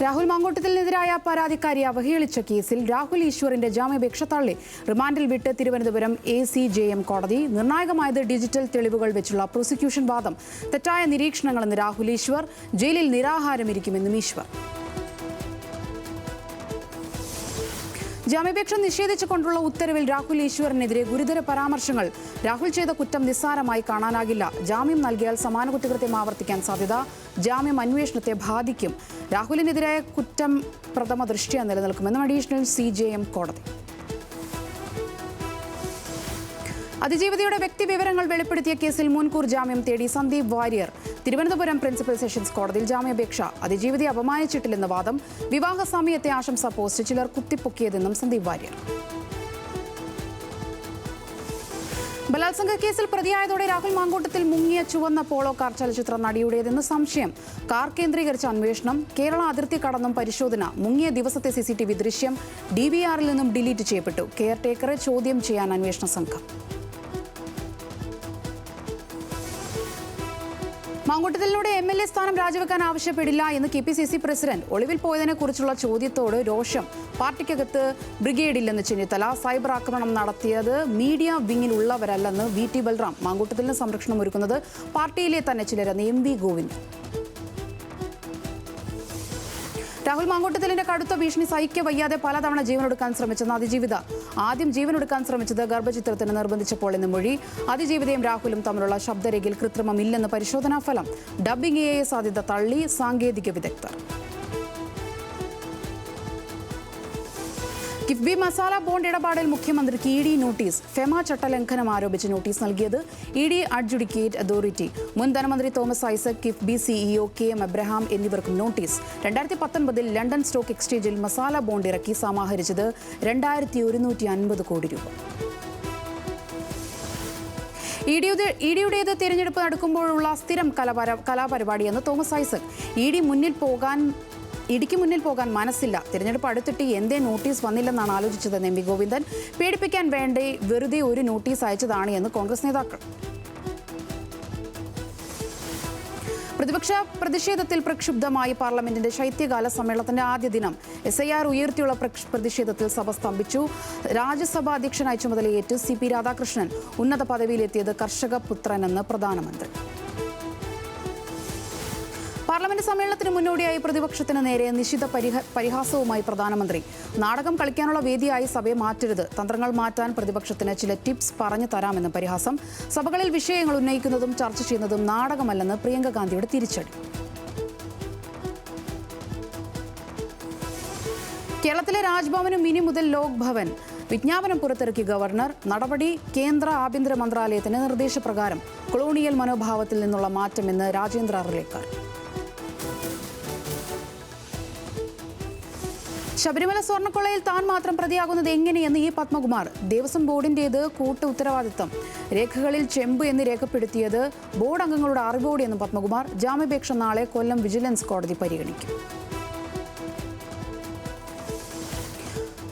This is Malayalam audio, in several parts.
രാഹുൽ മാങ്കൂട്ടത്തിനെതിരായ പരാതിക്കാരിയെ അവഹേളിച്ച കേസിൽ രാഹുൽ ഈശ്വറിന്റെ ജാമ്യാപേക്ഷ തള്ളി. റിമാൻഡിൽ വിട്ട് തിരുവനന്തപുരം ACJM കോടതി. നിർണായകമായത് ഡിജിറ്റൽ തെളിവുകൾ വെച്ചുള്ള പ്രോസിക്യൂഷൻ വാദം. തെറ്റായ നിരീക്ഷണങ്ങളെന്ന് രാഹുൽ ഈശ്വർ. ജയിലിൽ നിരാഹാരമിരിക്കുമെന്നും ഈശ്വർ. ജാമ്യാപേക്ഷ നിഷേധിച്ചുകൊണ്ടുള്ള ഉത്തരവിൽ രാഹുൽ ഈശ്വറിനെതിരെ ഗുരുതര പരാമർശങ്ങൾ. രാഹുൽ ചെയ്ത കുറ്റം നിസ്സാരമായി കാണാനാകില്ല. ജാമ്യം നൽകിയാൽ സമാന കുറ്റകൃത്യം ആവർത്തിക്കാൻ സാധ്യത. ജാമ്യം അന്വേഷണത്തെ ബാധിക്കും. രാഹുലിനെതിരായ കുറ്റം പ്രഥമ ദൃഷ്ട്യാ നിലനിൽക്കുമെന്നും അഡീഷണൽ CJM കോടതി. അതിജീവിതയുടെ വ്യക്തിവിവരങ്ങൾ വെളിപ്പെടുത്തിയ കേസിൽ മുൻകൂർ ജാമ്യം തേടി സന്ദീപ് വാര്യർ. തിരുവനന്തപുരം പ്രിൻസിപ്പൽ സെഷൻസ് കോടതിയിൽ ജാമ്യാപേക്ഷ. അതിജീവിതയെ അപമാനിച്ചിട്ടില്ലെന്ന വാദം. വിവാഹ സമയത്തെ ആശംസാ പോസ്റ്റ് ചിലർ കുത്തിപ്പൊക്കിയതെന്നും സന്ദീപ് വാര്യർ. ബലാത്സംഗ കേസിൽ പ്രതിയായതോടെ രാഹുൽ മാങ്കൂട്ടത്തിൽ മുങ്ങിയ ചുവന്ന പോളോ കാർ ചലച്ചിത്ര നടിയുടേതെന്ന് സംശയം. കാർ കേന്ദ്രീകരിച്ച അന്വേഷണം. കേരള അതിർത്തി കടന്നും പരിശോധന. മുങ്ങിയ ദിവസത്തെ CCTV ദൃശ്യം DVRൽ നിന്നും ഡിലീറ്റ് ചെയ്യപ്പെട്ടു. കെയർടേക്കറെ ചോദ്യം ചെയ്യാൻ അന്വേഷണ സംഘം. മാങ്കൂട്ടത്തിലൂടെ MLA സ്ഥാനം രാജിവെക്കാൻ ആവശ്യപ്പെടില്ല എന്ന് KPCC പ്രസിഡന്റ്. ഒളിവിൽ പോയതിനെ കുറിച്ചുള്ള ചോദ്യത്തോട് രോഷം. പാർട്ടിക്കകത്ത് ബ്രിഗേഡില്ലെന്ന് ചെന്നിത്തല. സൈബർ ആക്രമണം നടത്തിയത് മീഡിയ വിങ്ങിൽ ഉള്ളവരല്ലെന്ന് VT ബൽറാം. മാങ്കൂട്ടത്തിന് സംരക്ഷണം ഒരുക്കുന്നത് പാർട്ടിയിലെ തന്നെ ചിലരെന്ന് MV ഗോവിന്ദ്. രാഹുൽ മാങ്കൂട്ടത്തിലിന്റെ കടുത്ത ഭീഷണി സഹിക്ക വയ്യാതെ പലതവണ ജീവനൊടുക്കാൻ ശ്രമിച്ചെന്ന് അതിജീവിത. ആദ്യം ജീവനൊടുക്കാൻ ശ്രമിച്ചത് ഗർഭചിത്രത്തിന് നിർബന്ധിച്ചപ്പോൾ എന്ന് മൊഴി. അതിജീവിതയും രാഹുലും തമ്മിലുള്ള ശബ്ദരേഖയിൽ കൃത്രിമമില്ലെന്ന് പരിശോധനാ ഫലം. ഡബ്ബിംഗ് AI സാധ്യത തള്ളി സാങ്കേതിക വിദഗ്ധർ. കിഫ്ബി മസാല ബോണ്ട് ഇടപാടിൽ മുഖ്യമന്ത്രിക്ക് ED നോട്ടീസ്. ഫെമ ചട്ടലംഘനം ആരോപിച്ച് നോട്ടീസ് നൽകിയത് ED അഡ്ജുഡിക്കേറ്റ് അതോറിറ്റി. മുൻ ധനമന്ത്രി തോമസ് ഐസക്, കിഫ്ബി CEO KM എബ്രഹാം എന്നിവർക്കും നോട്ടീസ്. 2019 ലണ്ടൻ സ്റ്റോക്ക് എക്സ്ചേഞ്ചിൽ മസാല ബോണ്ട് ഇറക്കി സമാഹരിച്ചത് 2150 കോടി രൂപ. EDയുടേത് തിരഞ്ഞെടുപ്പ് നടക്കുമ്പോഴുള്ള സ്ഥിരം കലാപരിപാടിയെന്ന് തോമസ് ഐസക്. ഇടിക്ക് മുന്നിൽ പോകാൻ മനസ്സില്ല. തിരഞ്ഞെടുപ്പ് അടുത്തിട്ട് എന്തേ നോട്ടീസ് വന്നില്ലെന്നാണ് ആലോചിച്ചതെന്ന് MV ഗോവിന്ദൻ. പേടിപ്പിക്കാൻ വേണ്ടി വെറുതെ ഒരു നോട്ടീസ് അയച്ചതാണ് എന്ന് കോൺഗ്രസ് നേതാക്കൾ. പ്രതിപക്ഷ പ്രതിഷേധത്തിൽ പ്രക്ഷുബ്ധമായി പാർലമെന്റിന്റെ ശൈത്യകാല സമ്മേളനത്തിന്റെ ആദ്യ ദിനം. SIR ഉയർത്തിയുള്ള പ്രതിഷേധത്തിൽ സഭ സ്തംഭിച്ചു. രാജ്യസഭാ അധ്യക്ഷനായി ചുമതലയേറ്റ് CP രാധാകൃഷ്ണൻ. ഉന്നത പദവിയിലെത്തിയത് കർഷക പുത്രനെന്ന് പ്രധാനമന്ത്രി. പാർലമെന്റ് സമ്മേളനത്തിന് മുന്നോടിയായി പ്രതിപക്ഷത്തിന് നേരെ നിശിത പരിഹാസവുമായി പ്രധാനമന്ത്രി. നാടകം കളിക്കാനുള്ള വേദിയായി സഭയെ മാറ്റരുത്. തന്ത്രങ്ങൾ മാറ്റാൻ പ്രതിപക്ഷത്തിന് ചില ടിപ്സ് പറഞ്ഞു തരാമെന്ന് പരിഹാസം. സഭകളിൽ വിഷയങ്ങൾ ഉന്നയിക്കുന്നതും ചർച്ച ചെയ്യുന്നതും നാടകമല്ലെന്ന് പ്രിയങ്ക ഗാന്ധിയുടെ തിരിച്ചടി. കേരളത്തിലെ രാജ്ഭവനും ഇനി മുതൽ ലോക് ഭവൻ. വിജ്ഞാപനം പുറത്തിറക്കി ഗവർണർ. നടപടി കേന്ദ്ര ആഭ്യന്തര മന്ത്രാലയത്തിന്റെ നിർദ്ദേശപ്രകാരം. കൊളോണിയൽ മനോഭാവത്തിൽ നിന്നുള്ള മാറ്റമെന്ന് രാജേന്ദ്ര അർലേക്കർ. ശബരിമല സ്വർണ്ണക്കൊള്ളയിൽ താൻ മാത്രം പ്രതിയാകുന്നത് എങ്ങനെയെന്ന് E പത്മകുമാർ. ദേവസ്വം ബോർഡിന്റേത് കൂട്ട ഉത്തരവാദിത്തം. രേഖകളിൽ ചെമ്പ് എന്ന് രേഖപ്പെടുത്തിയത് ബോർഡ് അംഗങ്ങളുടെ അറിവോടെയെന്ന് പത്മകുമാർ. ജാമ്യാപേക്ഷ നാളെ കൊല്ലം വിജിലൻസ് കോടതി പരിഗണിക്കും.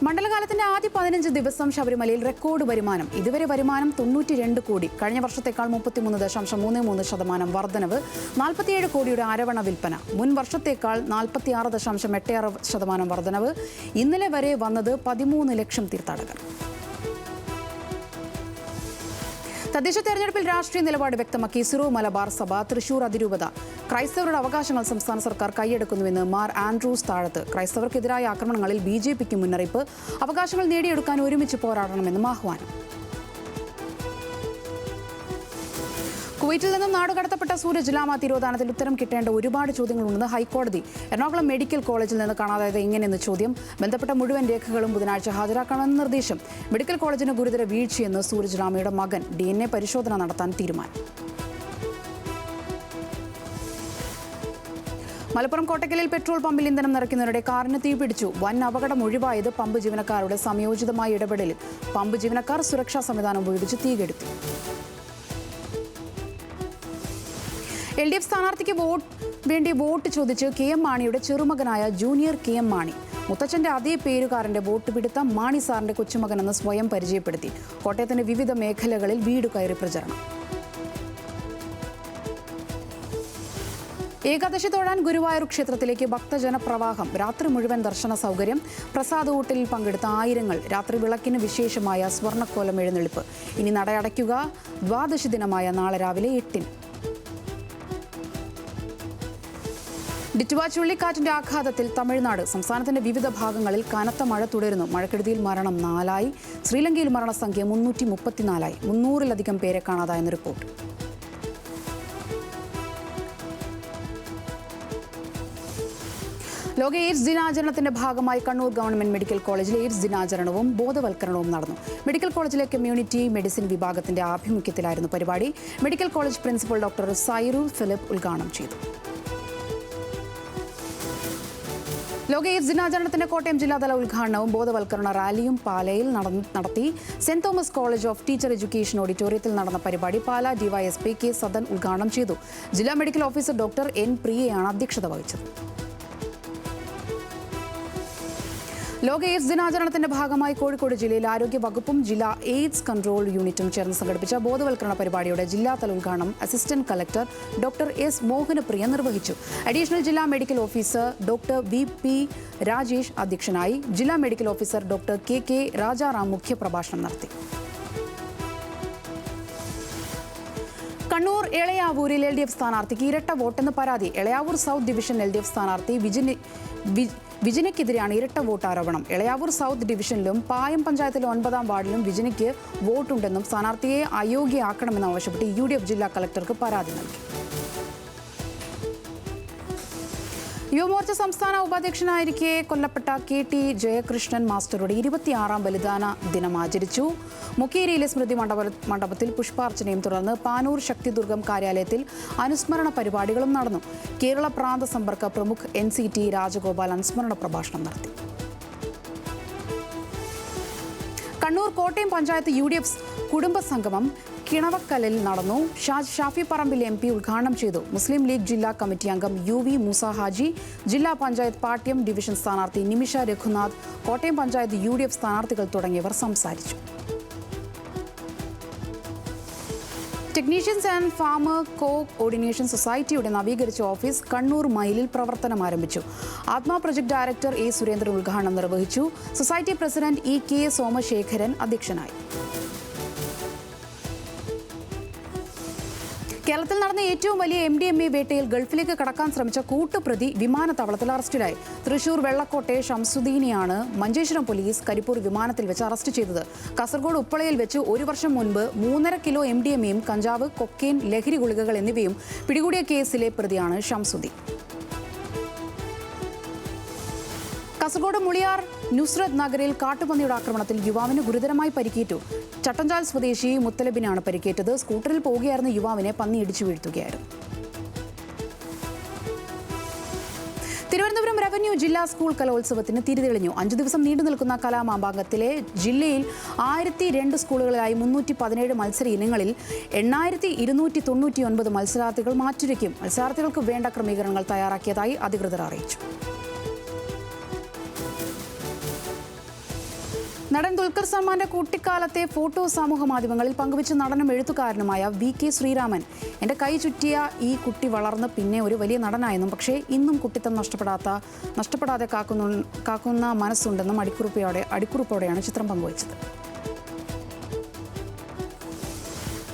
മണ്ഡലകാലത്തിന്റെ ആദ്യ 15 ദിവസം ശബരിമലയിൽ റെക്കോർഡ് വരുമാനം. ഇതുവരെ വരുമാനം 92 കോടി. കഴിഞ്ഞ വർഷത്തേക്കാൾ 33.33% വർധനവ്. 47 കോടിയുടെ അരവണ വിൽപ്പന. മുൻ വർഷത്തേക്കാൾ 46.86% വർധനവ്. ഇന്നലെ വരെ വന്നത് 13 ലക്ഷം തീർത്ഥാടകർ. തദ്ദേശ തെരഞ്ഞെടുപ്പിൽ രാഷ്ട്രീയ നിലപാട് വ്യക്തമാക്കി സിറോ മലബാർ സഭ. തൃശൂർ അതിരൂപത. ക്രൈസ്തവരുടെ അവകാശങ്ങൾ സംസ്ഥാന സർക്കാർ കൈയടക്കുന്നുവെന്ന് മാർ ആൻഡ്രൂസ് താഴത്ത്. ക്രൈസ്തവർക്കെതിരായ ആക്രമണങ്ങളിൽ BJPക്ക് മുന്നറിയിപ്പ്. അവകാശങ്ങൾ നേടിയെടുക്കാൻ ഒരുമിച്ച് പോരാടണമെന്നും ആഹ്വാനം. കുവൈറ്റിൽ നിന്നും നാടുകടത്തപ്പെട്ട സൂരജ് ലാമ തിരോധാനത്തിൽ ഉത്തരം കിട്ടേണ്ട ഒരുപാട് ചോദ്യങ്ങളുണ്ടെന്ന് ഹൈക്കോടതി. എറണാകുളം മെഡിക്കൽ കോളേജിൽ നിന്ന് കാണാതായത് എങ്ങനെയെന്ന് ചോദ്യം. ബന്ധപ്പെട്ട മുഴുവൻ രേഖകളും ബുധനാഴ്ച ഹാജരാക്കണമെന്ന് നിർദ്ദേശം. മെഡിക്കൽ കോളേജിന് ഗുരുതര വീഴ്ചയെന്ന് സൂരജ് ലാമയുടെ മകൻ. DNA പരിശോധന നടത്താൻ തീരുമാനം. മലപ്പുറം കോട്ടക്കലിൽ പെട്രോൾ പമ്പിൽ ഇന്ധനം നിറയ്ക്കുന്നതിനിടെ കാറിന് തീപിടിച്ചു. വൻ അപകടം ഒഴിവായത് പമ്പ് ജീവനക്കാരുടെ സംയോജിതമായ ഇടപെടലിൽ. പമ്പ് ജീവനക്കാർ സുരക്ഷാ സംവിധാനം ഉപയോഗിച്ച് തീകെടുത്തു. LDF സ്ഥാനാർത്ഥിക്ക് വേണ്ടി വോട്ട് ചോദിച്ച് KM മാണിയുടെ ചെറുമകനായ ജൂനിയർ KM മാണി. മുത്തച്ഛന്റെ അതേ പേരുകാരന്റെ വോട്ട് പിടുത്തം. മാണി സാറിന്റെ കൊച്ചുമകനെന്ന് സ്വയം പരിചയപ്പെടുത്തി. കോട്ടയത്തിന്റെ വിവിധ മേഖലകളിൽ വീട് കയറി പ്രചരണം. ഏകാദശി തൊഴാൻ ഗുരുവായൂർ ക്ഷേത്രത്തിലേക്ക് ഭക്തജനപ്രവാഹം. രാത്രി മുഴുവൻ ദർശന സൗകര്യം. പ്രസാദൂട്ടിൽ പങ്കെടുത്ത ആയിരങ്ങൾ. രാത്രി വിളക്കിന് വിശേഷമായ സ്വർണ്ണക്കോലം എഴുന്നള്ളിപ്പ്. ഇനി നടയടയ്ക്കുക ദ്വാദശി ദിനമായ നാളെ രാവിലെ 8-ന്. ഡിറ്റുവ ചുഴലിക്കാറ്റിന്റെ ആഘാതത്തിൽ തമിഴ്നാട്. സംസ്ഥാനത്തിന്റെ വിവിധ ഭാഗങ്ങളിൽ കനത്ത മഴ തുടരുന്നു. മഴക്കെടുതിയിൽ മരണം 4 ശ്രീലങ്കയിൽ മരണസംഖ്യ 334. 300-ലധികം പേരെ കാണാതായെന്ന് റിപ്പോർട്ട്. ലോക എയ്ഡ്സ് ദിനാചരണത്തിന്റെ ഭാഗമായി കണ്ണൂർ ഗവൺമെന്റ് മെഡിക്കൽ കോളേജിൽ എയ്ഡ്സ് ദിനാചരണവും ബോധവൽക്കരണവും നടന്നു. മെഡിക്കൽ കോളേജിലെ കമ്മ്യൂണിറ്റി മെഡിസിൻ വിഭാഗത്തിന്റെ ആഭിമുഖ്യത്തിലായിരുന്നു പരിപാടി. Medical college principal doctor Sairu Philip ഉദ്ഘാടനം ചെയ്തു. ലോക എയ്ഡ്സ് ദിനാചരണത്തിന്റെ കോട്ടയം ജില്ലാതല ഉദ്ഘാടനവും ബോധവൽക്കരണ റാലിയും പാലയിൽ നടത്തി. Saint Thomas college of teacher education ഓഡിറ്റോറിയത്തിൽ നടന്ന പരിപാടി പാല ഡിവൈഎസ്പി കെ സദൻ ഉദ്ഘാടനം ചെയ്തു. ജില്ലാ മെഡിക്കൽ ഓഫീസർ ഡോക്ടർ എൻ പ്രിയയാണ് അധ്യക്ഷത വഹിച്ചത്. ലോക എയ്ഡ്സ് ദിനാചരണത്തിന്റെ ഭാഗമായി കോഴിക്കോട് ജില്ലയിൽ ആരോഗ്യ വകുപ്പും ജില്ലാ എയ്ഡ്സ് കൺട്രോൾ യൂണിറ്റും ചേർന്ന് സംഘടിപ്പിച്ച ബോധവൽക്കരണ പരിപാടിയുടെ ജില്ലാതല ഉദ്ഘാടനം assistant collector doctor S Mohanapriya നിർവഹിച്ചു. അഡീഷണൽ ജില്ലാ medical officer doctor V Rajesh അധ്യക്ഷനായി. ജില്ലാ medical officer doctor K Rajaram മുഖ്യപ്രഭാഷണം നടത്തി. കണ്ണൂർ എളയാവൂരിൽ LDF സ്ഥാനാർത്ഥിക്ക് ഇരട്ട വോട്ടെന്ന് പരാതി. എളയാവൂർ സൗത്ത് ഡിവിഷൻ LDF സ്ഥാനാർത്ഥി വിജിനയ്ക്കെതിരെയാണ് ഇരട്ട വോട്ട് ആരോപണം. എളയാവൂർ സൗത്ത് ഡിവിഷനിലും പായം പഞ്ചായത്തിലെ 9-ാം വാർഡിലും വിജിനയ്ക്ക് വോട്ടുണ്ടെന്നും സ്ഥാനാർത്ഥിയെ അയോഗ്യയാക്കണമെന്ന് ആവശ്യപ്പെട്ട് UDF ജില്ലാ കളക്ടർക്ക് പരാതി നൽകി. യുവമോർച്ച സംസ്ഥാന ഉപാധ്യക്ഷനായിരിക്കെ കൊല്ലപ്പെട്ട KT ജയകൃഷ്ണൻ മാസ്റ്ററുടെ 26-ാം ബലിദാന ദിനം ആചരിച്ചു. മുക്കേരിയിലെ സ്മൃതി മണ്ഡപത്തിൽ പുഷ്പാർച്ചനയും തുടർന്ന് പാനൂർ ശക്തിദുർഗം കാര്യാലയത്തിൽ അനുസ്മരണ പരിപാടികളും നടന്നു. കേരള പ്രാന്ത സമ്പർക്ക പ്രമുഖ് NCT രാജഗോപാൽ അനുസ്മരണ പ്രഭാഷണം നടത്തി. കണ്ണൂർ കോട്ടയം പഞ്ചായത്ത് UDF കുടുംബസംഗമം കിണവക്കലിൽ നടന്നു. ഷാഫി പറമ്പിൽ MP ഉദ്ഘാടനം ചെയ്തു. മുസ്ലിം ലീഗ് ജില്ലാ കമ്മിറ്റി അംഗം UV മൂസ ഹാജി, ജില്ലാ പഞ്ചായത്ത് പാട്യം ഡിവിഷൻ സ്ഥാനാർത്ഥി നിമിഷ രഘുനാഥ്, കോട്ടയം പഞ്ചായത്ത് UDF സ്ഥാനാർത്ഥികൾ തുടങ്ങിയവർ സംസാരിച്ചു. ടെക്നീഷ്യൻസ് ആൻഡ് ഫാമർ കോഓർഡിനേഷൻ സൊസൈറ്റിയുടെ നവീകരിച്ച ഓഫീസ് കണ്ണൂർ മൈലിൽ പ്രവർത്തനം ആരംഭിച്ചു. ആത്മ പ്രൊജക്ട് ഡയറക്ടർ A സുരേന്ദ്രൻ ഉദ്ഘാടനം നിർവഹിച്ചു. സൊസൈറ്റി പ്രസിഡന്റ് EK സോമശേഖരൻ അധ്യക്ഷനായി. കേരളത്തിൽ നടന്ന ഏറ്റവും വലിയ MDMA വേട്ടയിൽ ഗൾഫിലേക്ക് കടക്കാൻ ശ്രമിച്ച കൂട്ടുപ്രതി വിമാനത്താവളത്തിൽ അറസ്റ്റിലായി. തൃശൂർ വെള്ളക്കോട്ടെ ഷംസുദ്ദീനെയാണ് മഞ്ചേശ്വരം പോലീസ് കരിപ്പൂർ വിമാനത്തിൽ വെച്ച് അറസ്റ്റ് ചെയ്തത്. കാസർഗോഡ് ഉപ്പളയിൽ വെച്ച് 1 വർഷം മുൻപ് 3.5 കിലോ MDMAയും കഞ്ചാവ്, കൊക്കൈൻ, ലഹരി ഗുളികകൾ എന്നിവയും പിടികൂടിയ കേസിലെ പ്രതിയാണ് ഷംസുദ്ദീൻ. കാസർഗോഡ് മുളിയാർ നുസ്രത് നഗറിൽ കാട്ടുപന്നിയുടെ ആക്രമണത്തിൽ യുവാവിന് ഗുരുതരമായി പരിക്കേറ്റു. ചട്ടഞ്ചാൽ സ്വദേശി മുത്തലബിനാണ് പരിക്കേറ്റത്. സ്കൂട്ടറിൽ പോവുകയായിരുന്ന യുവാവിനെ പന്നി ഇടിച്ചു വീഴ്ത്തുകയായിരുന്നു. തിരുവനന്തപുരം റവന്യൂ ജില്ലാ സ്കൂൾ കലോത്സവത്തിന് തിരിതെളിഞ്ഞു. 5 ദിവസം നീണ്ടു നിൽക്കുന്ന കലാമാമാങ്കത്തിലെ ജില്ലയിൽ 1002 സ്കൂളുകളിലായി 317 മത്സര ഇനങ്ങളിൽ 8299 മത്സരാർത്ഥികൾ മാറ്റുരയ്ക്കും. മത്സരാർത്ഥികൾക്ക് വേണ്ട ക്രമീകരണങ്ങൾ തയ്യാറാക്കിയതായി അധികൃതർ അറിയിച്ചു. നടൻ ദുൽഖർ സൽമാന്റെ കുട്ടിക്കാലത്തെ ഫോട്ടോ സമൂഹ മാധ്യമങ്ങളിൽ പങ്കുവച്ച് നടനും എഴുത്തുകാരനുമായ VK ശ്രീരാമൻ, എൻ്റെ കൈ ചുറ്റിയ ഈ കുട്ടി വളർന്ന് പിന്നെ ഒരു വലിയ നടനായെന്നും പക്ഷേ ഇന്നും കുട്ടിത്തം നഷ്ടപ്പെടാതെ കാക്കുന്ന മനസ്സുണ്ടെന്നും അടിക്കുറിപ്പോടെയാണ് ചിത്രം പങ്കുവച്ചത്.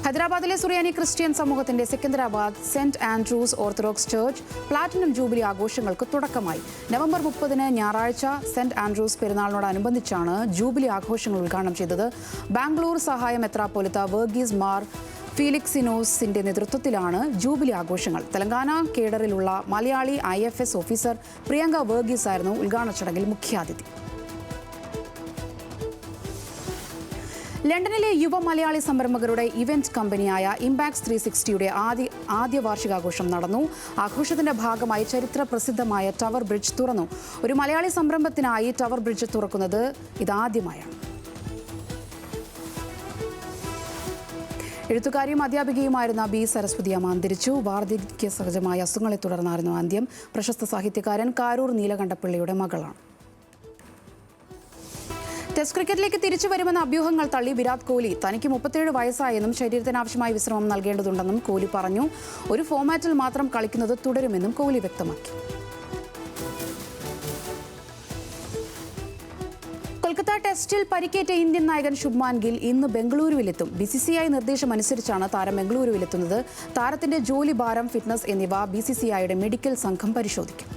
ഹൈദരാബാദിലെ സുറിയാനി ക്രിസ്ത്യൻ സമൂഹത്തിന്റെ Secunderabad saint Andrew's orthodox church platinum jubilee ആഘോഷങ്ങൾക്ക് തുടക്കമായി. നവംബർ 30 ഞായറാഴ്ച സെന്റ് ആൻഡ്രൂസ് പെരുന്നാളിനോടനുബന്ധിച്ചാണ് ജൂബിലി ആഘോഷങ്ങൾ ഉദ്ഘാടനം ചെയ്തത്. ബാംഗ്ലൂർ സഹായ മെത്രാപ്പൊലിത്ത വർഗീസ് മാർ ഫീലിക്സിനോസിന്റെ നേതൃത്വത്തിലാണ് ജൂബിലി ആഘോഷങ്ങൾ. തെലങ്കാന കേഡറിലുള്ള മലയാളി IFS ഓഫീസർ പ്രിയങ്ക വർഗീസ് ആയിരുന്നു ഉദ്ഘാടന ചടങ്ങിൽ മുഖ്യാതിഥി. ലണ്ടനിലെ യുവ മലയാളി സംരംഭകരുടെ ഇവന്റ് കമ്പനിയായ ഇംപാക്സ് 360യുടെ ആദ്യ വാർഷികാഘോഷം നടന്നു. ആഘോഷത്തിന്റെ ഭാഗമായി ചരിത്ര പ്രസിദ്ധമായ ടവർ ബ്രിഡ്ജ് തുറന്നു. ഒരു മലയാളി സംരംഭത്തിനായി ടവർ ബ്രിഡ്ജ് തുറക്കുന്നത് ഇതാദ്യമായാണ്. എഴുത്തുകാരിയും അധ്യാപികയുമായിരുന്ന B സരസ്വതി അമ്മ അന്തരിച്ചു. വാർദ്ധക്യ സഹജമായ അസുഖങ്ങളെ തുടർന്നായിരുന്നു അന്ത്യം. പ്രശസ്ത സാഹിത്യകാരൻ കാരൂർ നീലകണ്ഠപിള്ളയുടെ മകളാണ്. ടെസ്റ്റ് ക്രിക്കറ്റിലേക്ക് തിരിച്ചു വരുമെന്ന അഭ്യൂഹങ്ങൾ തള്ളി വിരാട് കോഹ്ലി. തനിക്ക് 37 വയസ്സായെന്നും ശരീരത്തിന് ആവശ്യമായ വിശ്രമം നൽകേണ്ടതുണ്ടെന്നും കോഹ്ലി പറഞ്ഞു. ഒരു ഫോമാറ്റിൽ മാത്രം കളിക്കുന്നത് തുടരുമെന്നും കോഹ്ലി വ്യക്തമാക്കി. കൊൽക്കത്ത ടെസ്റ്റിൽ പരിക്കേറ്റ ഇന്ത്യൻ നായകൻ ശുഭ്മാൻ ഗിൽ ഇന്ന് ബംഗളൂരുവിലെത്തും. BCCI നിർദ്ദേശമനുസരിച്ചാണ് താരം ബംഗളൂരുവിലെത്തുന്നത്. താരത്തിന്റെ ജോലി ഭാരം, ഫിറ്റ്നസ് എന്നിവ BCCIയുടെ മെഡിക്കൽ സംഘം പരിശോധിക്കും.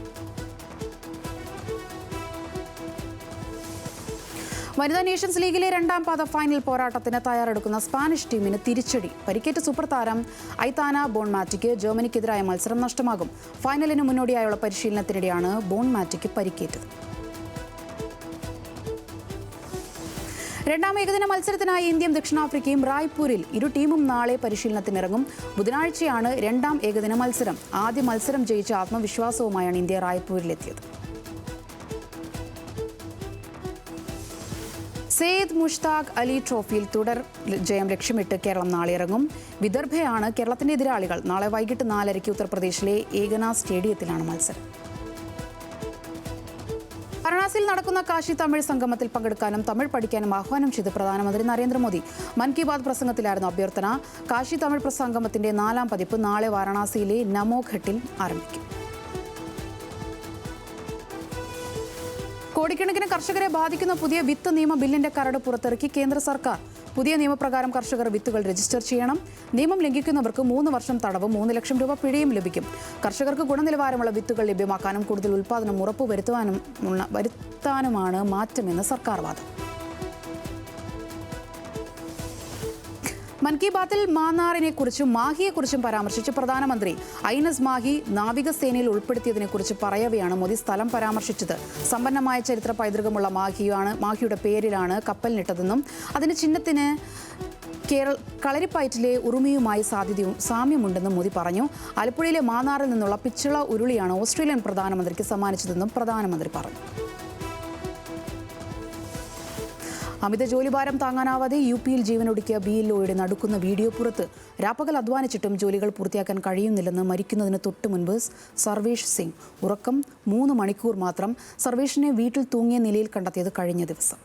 വനിതാ നേഷൻസ് ലീഗിലെ രണ്ടാം പാദ ഫൈനൽ പോരാട്ടത്തിന് തയ്യാറെടുക്കുന്ന സ്പാനിഷ് ടീമിന് തിരിച്ചടി. പരിക്കേറ്റ സൂപ്പർ താരം ഐതാന ബോൺമാറ്റിക്ക് ജർമ്മനിക്കെതിരായ മത്സരം നഷ്ടമാകും. ഫൈനലിന് മുന്നോടിയായുള്ള പരിശീലനത്തിനിടെയാണ് ബോൺമാറ്റിക്ക് പരിക്കേറ്റത്. രണ്ടാം ഏകദിന മത്സരത്തിനായി ഇന്ത്യയും ദക്ഷിണാഫ്രിക്കയും റായ്പൂരിൽ. ഇരു ടീമും നാളെ പരിശീലനത്തിനിറങ്ങും. ബുധനാഴ്ചയാണ് രണ്ടാം ഏകദിന മത്സരം. ആദ്യ മത്സരം ജയിച്ച ആത്മവിശ്വാസവുമായാണ് ഇന്ത്യ റായ്പൂരിലെത്തിയത്. സെയ്ദ് മുഷ്താഖ് അലി ട്രോഫിയിൽ തുടർ ജയം ലക്ഷ്യമിട്ട് കേരളം നാളെ ഇറങ്ങും. വിദർഭയാണ് കേരളത്തിന്റെ എതിരാളികൾ. നാളെ വൈകിട്ട് 4:30 ഉത്തർപ്രദേശിലെ ഏകന സ്റ്റേഡിയത്തിലാണ് മത്സരം. വാരണാസിയിൽ നടക്കുന്ന കാശി തമിഴ് സംഗമത്തിൽ പങ്കെടുക്കാനും തമിഴ് പഠിക്കാനും ആഹ്വാനം ചെയ്ത് പ്രധാനമന്ത്രി നരേന്ദ്രമോദി. മൻ കി ബാത് പ്രസംഗത്തിലായിരുന്നു അഭ്യർത്ഥന. കാശി തമിഴ് സംഗമത്തിന്റെ 4ാം പതിപ്പ് നാളെ വാരണാസിയിലെ നമോ ഘട്ടിൽ ആരംഭിക്കും. കോടിക്കണക്കിന് കർഷകരെ ബാധിക്കുന്ന പുതിയ വിത്ത് നിയമ ബില്ലിന്റെ കരട് പുറത്തിറക്കി കേന്ദ്ര സർക്കാർ. പുതിയ നിയമപ്രകാരം കർഷകർ വിത്തുകൾ രജിസ്റ്റർ ചെയ്യണം. നിയമം ലംഘിക്കുന്നവർക്ക് 3 വർഷം തടവും 3 ലക്ഷം രൂപ പിഴയും ലഭിക്കും. കർഷകർക്ക് ഗുണനിലവാരമുള്ള വിത്തുകൾ ലഭ്യമാക്കാനും കൂടുതൽ ഉൽപ്പാദനം ഉറപ്പുവരുത്താനുമാണ് മാറ്റമെന്ന് സർക്കാർ വാദം. മൻ കി ബാത്തിൽ മാന്നാറിനെക്കുറിച്ചും മാഹിയെക്കുറിച്ചും പരാമർശിച്ച് പ്രധാനമന്ത്രി. ഐനസ് മാഹി നാവികസേനയിൽ ഉൾപ്പെടുത്തിയതിനെക്കുറിച്ച് പറയവെയാണ് മോദി സ്ഥലം പരാമർശിച്ചത്. സമ്പന്നമായ ചരിത്ര പൈതൃകമുള്ള മാഹിയുടെ പേരിലാണ് കപ്പലിനിട്ടതെന്നും അതിന് ചിഹ്നത്തിന് കളരിപ്പയറ്റിലെ ഉറുമിയുമായി സാമ്യമുണ്ടെന്നും മോദി പറഞ്ഞു. ആലപ്പുഴയിലെ മാന്നാറിൽ നിന്നുള്ള പിച്ചള ഉരുളിയാണ് ഓസ്ട്രേലിയൻ പ്രധാനമന്ത്രിക്ക് സമ്മാനിച്ചതെന്നും പ്രധാനമന്ത്രി പറഞ്ഞു. അമിത ജോലിഭാരം താങ്ങാനാവാതെ UPയിൽ ജീവനൊടുക്കിയ BLOയുടെ നടുക്കുന്ന വീഡിയോ പുറത്ത്. രാപ്പകൽ അധ്വാനിച്ചിട്ടും ജോലികൾ പൂർത്തിയാക്കാൻ കഴിയുന്നില്ലെന്ന് മരിക്കുന്നതിന് തൊട്ടു മുൻപ് സർവേഷ് സിംഗ്. ഉറക്കം 3 മണിക്കൂർ മാത്രം. സർവേഷിനെ വീട്ടിൽ തൂങ്ങിയ നിലയിൽ കണ്ടെത്തിയത് കഴിഞ്ഞ ദിവസം.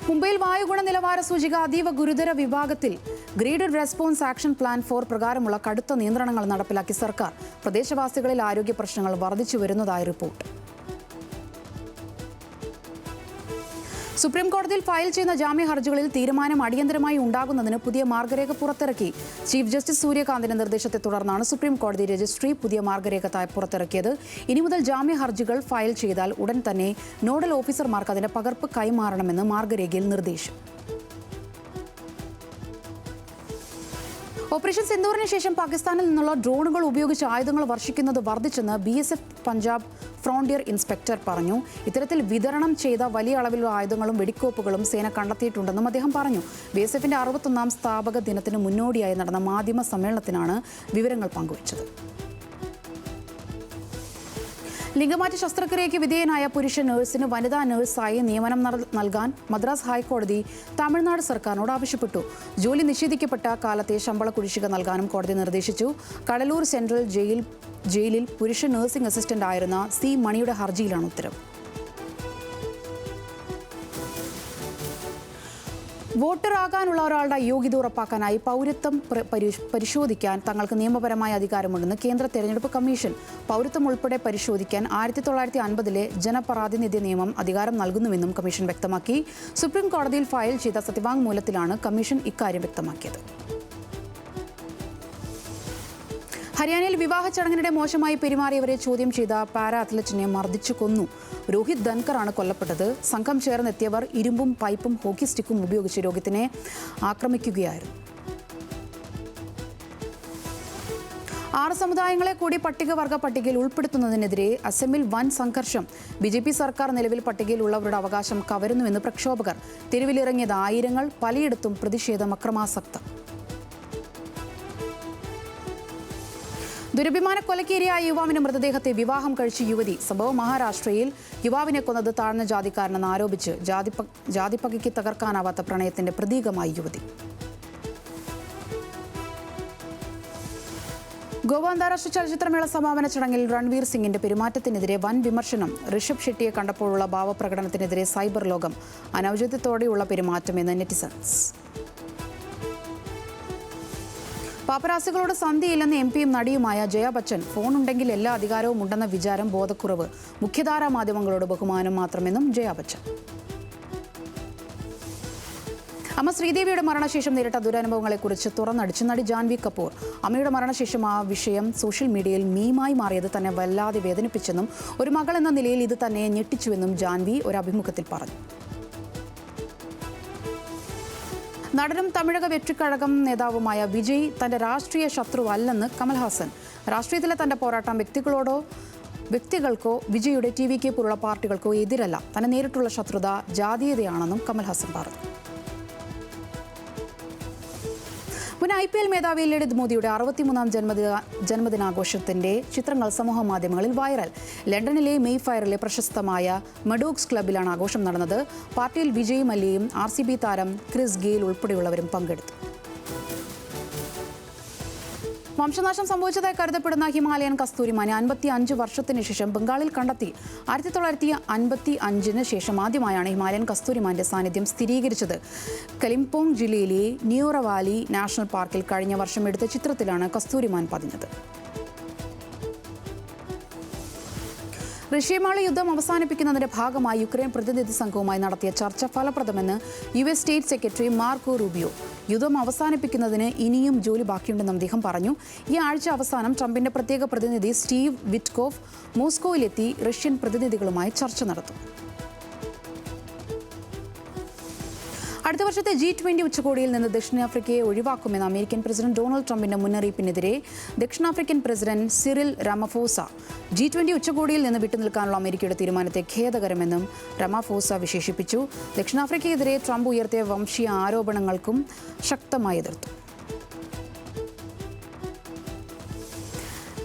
മുംബൈയിൽ വായുഗുണ നിലവാര സൂചിക അതീവ ഗുരുതര വിഭാഗത്തിൽ. ഗ്രേഡഡ് റെസ്പോൺസ് ആക്ഷൻ പ്ലാൻ 4 പ്രകാരമുള്ള കടുത്ത നിയന്ത്രണങ്ങൾ നടപ്പിലാക്കി സർക്കാർ. പ്രദേശവാസികളിൽ ആരോഗ്യ പ്രശ്നങ്ങൾ വർദ്ധിച്ചു വരുന്നതായി റിപ്പോർട്ട്. സുപ്രീം കോടതിയിൽ ഫയൽ ചെയ്യുന്ന ജാമ്യ ഹർജികളിൽ തീരുമാനം അടിയന്തരമായി ഉണ്ടാകുന്നതിന് പുതിയ മാർഗരേഖ പുറത്തിറക്കി. ചീഫ് ജസ്റ്റിസ് സൂര്യകാന്തിന്റെ നിർദ്ദേശത്തെ തുടർന്നാണ് സുപ്രീം കോടതി രജിസ്ട്രി പുതിയ മാർഗരേഖ പുറത്തിറക്കിയത്. ഇനി മുതൽ ജാമ്യ ഹർജികൾ ഫയൽ ചെയ്താൽ ഉടൻ തന്നെ നോഡൽ ഓഫീസർമാർക്ക് അതിന്റെ പകർപ്പ് കൈമാറണമെന്ന് മാർഗരേഖയിൽ നിർദ്ദേശം. ഓപ്പറേഷൻ സിന്ദൂറിന് ശേഷം പാകിസ്ഥാനിൽ നിന്നുള്ള ഡ്രോണുകൾ ഉപയോഗിച്ച് ആയുധങ്ങൾ വർഷിക്കുന്നത് വർദ്ധിച്ചെന്ന് BSF പഞ്ചാബ് ഫ്രോണ്ടിയർ ഇൻസ്പെക്ടർ പറഞ്ഞു. ഇത്തരത്തിൽ വിതരണം ചെയ്ത വലിയ അളവിലുള്ള ആയുധങ്ങളും വെടിക്കോപ്പുകളും സേന കണ്ടെത്തിയിട്ടുണ്ടെന്നും അദ്ദേഹം പറഞ്ഞു. BSFന്റെ 61ാം സ്ഥാപക ദിനത്തിന് മുന്നോടിയായി നടന്ന മാധ്യമ സമ്മേളനത്തിനാണ് വിവരങ്ങൾ പങ്കുവച്ചത്. ലിംഗമാറ്റ ശസ്ത്രക്രിയയ്ക്ക് വിധേയനായ പുരുഷ നഴ്സിന് വനിതാ നഴ്സായി നിയമനം നൽകാൻ മദ്രാസ് ഹൈക്കോടതി തമിഴ്നാട് സർക്കാരിനോട് ആവശ്യപ്പെട്ടു. ജോലി നിഷേധിക്കപ്പെട്ട കാലത്തെ ശമ്പള കുടിശ്ശിക നൽകാനും കോടതി നിർദ്ദേശിച്ചു. കടലൂർ സെൻട്രൽ ജയിലിൽ പുരുഷ നഴ്സിംഗ് അസിസ്റ്റന്റ് ആയിരുന്ന C മണിയുടെ ഹർജിയിലാണ് ഉത്തരവ്. വോട്ടറാകാനുള്ള ഒരാളുടെ യോഗ്യത ഉറപ്പാക്കാനായി പൗരത്വം പരിശോധിക്കാൻ തങ്ങൾക്ക് നിയമപരമായ അധികാരമുണ്ടെന്ന് കേന്ദ്ര തെരഞ്ഞെടുപ്പ് കമ്മീഷൻ. പൗരത്വം ഉൾപ്പെടെ പരിശോധിക്കാൻ 1950-ലെ ജനപ്രാതിനിധ്യ നിയമം അധികാരം നൽകുന്നുവെന്നും കമ്മീഷൻ വ്യക്തമാക്കി. സുപ്രീം കോടതിയിൽ ഫയൽ ചെയ്ത സത്യവാങ്മൂലത്തിലാണ് കമ്മീഷൻ ഇക്കാര്യം വ്യക്തമാക്കിയത്. ഹരിയാനയിൽ വിവാഹ ചടങ്ങിനിടെ മോശമായി പെരുമാറിയവരെ ചോദ്യം ചെയ്ത പാരാ അത്ലറ്റിനെ മർദ്ദിച്ചു കൊന്നു. രോഹിത് ധൻകറാണ് കൊല്ലപ്പെട്ടത്. സംഘം ചേർന്നെത്തിയവർ ഇരുമ്പും പൈപ്പും ഹോക്കി സ്റ്റിക്കും ഉപയോഗിച്ച് രോഹിത്തിനെ ആക്രമിക്കുകയായിരുന്നു. 6 സമുദായങ്ങളെ കൂടി പട്ടികവർഗ പട്ടികയിൽ ഉൾപ്പെടുത്തുന്നതിനെതിരെ അസമിൽ വൻ സംഘർഷം. BJP സർക്കാർ നിലവിൽ പട്ടികയിലുള്ളവരുടെ അവകാശം കവരുന്നുവെന്ന് പ്രക്ഷോഭകർ. തെരുവിലിറങ്ങിയത് ആയിരങ്ങൾ. പലയിടത്തും പ്രതിഷേധം അക്രമാസക്തം. ദുരഭിമാന കൊലക്കേരിയായ യുവാവിന്റെ മൃതദേഹത്തെ വിവാഹം കഴിച്ച യുവതി. സംഭവം മഹാരാഷ്ട്രയിൽ. യുവാവിനെ കൊന്നത് താഴ്ന്ന ജാതിക്കാരനെന്ന് ആരോപിച്ച് ജാതിപ്പകയ്ക്ക് തകർക്കാനാവാത്ത പ്രണയത്തിന്റെ പ്രതീകമായി യുവതി. ഗോവ അന്താരാഷ്ട്ര ചലച്ചിത്രമേള സമാപന ചടങ്ങിൽ രൺവീർ സിംഗിന്റെ പെരുമാറ്റത്തിനെതിരെ വൻ വിമർശനം. ഋഷഭ് ഷെട്ടിയെ കണ്ടപ്പോഴുള്ള ഭാവപ്രകടനത്തിനെതിരെ സൈബർ ലോകം. അനൗചിത്യത്തോടെയുള്ള പെരുമാറ്റമെന്ന് നെറ്റിസൺസ്. പാപ്പരാസികളോട് സന്ധിയില്ലെന്ന് എംപിയും നടിയുമായ ജയ ബച്ചൻ. ഫോണുണ്ടെങ്കിൽ എല്ലാ അധികാരവും ഉണ്ടെന്ന വിചാരം ബോധക്കുറവ്. മുഖ്യധാരാ മാധ്യമങ്ങളോട് ബഹുമാനം മാത്രമെന്നും ജയ ബച്ചൻ. അമ്മ ശ്രീദേവിയുടെ മരണശേഷം നേരിട്ട ദുരനുഭവങ്ങളെക്കുറിച്ച് തുറന്നടിച്ച് നടി ജാൻവി കപൂർ. അമ്മയുടെ മരണശേഷം ആ വിഷയം സോഷ്യൽ മീഡിയയിൽ മീമായി മാറിയത് തന്നെ വല്ലാതെ വേദനിപ്പിച്ചെന്നും ഒരു മകൾ എന്ന നിലയിൽ ഇത് തന്നെ ഞെട്ടിച്ചുവെന്നും ജാൻവി ഒരു അഭിമുഖത്തിൽ പറഞ്ഞു. നടനും തമിഴക വെற்றிക്കഴകം നേതാവുമായ വിജയ് തന്റെ രാഷ്ട്രീയ ശത്രുവല്ലെന്ന് കമൽഹാസൻ. രാഷ്ട്രീയത്തിലെ തന്റെ പോരാട്ടം വ്യക്തികൾക്കോ വിജയുടെ TVK പോലുള്ള പാർട്ടികൾക്കോ എതിരല്ല. തന്നെ നേരിട്ടുള്ള ശത്രുത ജാതീയതയാണെന്നും കമൽഹാസൻ പറഞ്ഞു. മുൻ IPL മേധാവി ലളിത് മോദിയുടെ 63ാം ജന്മദിനാഘോഷത്തിന്റെ ചിത്രങ്ങൾ സമൂഹ മാധ്യമങ്ങളിൽ വൈറൽ. ലണ്ടനിലെ മെയ്ഫയറിലെ പ്രശസ്തമായ മെഡോക്സ് ക്ലബ്ബിലാണ് ആഘോഷം നടന്നത്. പാർട്ടിയിൽ വിജയ് മല്യയും RCB താരം ക്രിസ് ഗെയിൽ ഉൾപ്പെടെയുള്ളവരും പങ്കെടുത്തു. വംശനാശം സംഭവിച്ചതായി കരുതപ്പെടുന്ന ഹിമാലയൻ കസ്തൂരിമാൻ 55 വർഷത്തിന് ശേഷം ബംഗാളിൽ കണ്ടെത്തി. 1955 ശേഷം ആദ്യമായാണ് ഹിമാലയൻ കസ്തൂരിമാന്റെ സാന്നിധ്യം സ്ഥിരീകരിച്ചത്. കലിംപോങ് ജില്ലയിലെ ന്യൂറവാലി നാഷണൽ പാർക്കിൽ കഴിഞ്ഞ വർഷം എടുത്ത ചിത്രത്തിലാണ് കസ്തൂരിമാൻ പതിഞ്ഞത്. റഷ്യയുമായുള്ള യുദ്ധം അവസാനിപ്പിക്കുന്നതിന്റെ ഭാഗമായി യുക്രൈൻ പ്രതിനിധി സംഘവുമായി നടത്തിയ ചർച്ച ഫലപ്രദമെന്ന് US state secretary Marco Rubio. യുദ്ധം അവസാനിപ്പിക്കുന്നതിന് ഇനിയും ജോലി ബാക്കിയുണ്ടെന്നും അദ്ദേഹം പറഞ്ഞു. ഈ ആഴ്ച അവസാനം ട്രംപിന്റെ പ്രത്യേക പ്രതിനിധി സ്റ്റീവ് വിറ്റ്കോഫ് മോസ്കോയിലെത്തി റഷ്യൻ പ്രതിനിധികളുമായി ചർച്ച നടത്തും. അടുത്ത വർഷത്തെ G20 ഉച്ചകോടിയിൽ നിന്ന് ദക്ഷിണാഫ്രിക്കയെ ഒഴിവാക്കുമെന്ന് അമേരിക്കൻ പ്രസിഡന്റ് ഡൊണാൾഡ് ട്രംപിന്റെ മുന്നറിയിപ്പിനെതിരെ ദക്ഷിണാഫ്രിക്കൻ പ്രസിഡന്റ് സിറിൽ രാമഫോസ G20 ഉച്ചകോടിയിൽ നിന്ന് വിട്ടുനിൽക്കാനുള്ള അമേരിക്കയുടെ തീരുമാനത്തെ ഖേദകരമെന്നും രാമഫോസ വിശേഷിപ്പിച്ചു. ദക്ഷിണാഫ്രിക്കയ്ക്കെതിരെ ട്രംപ് ഉയർത്തിയ വംശീയ ആരോപണങ്ങൾക്കും ശക്തമായി എതിർത്തു.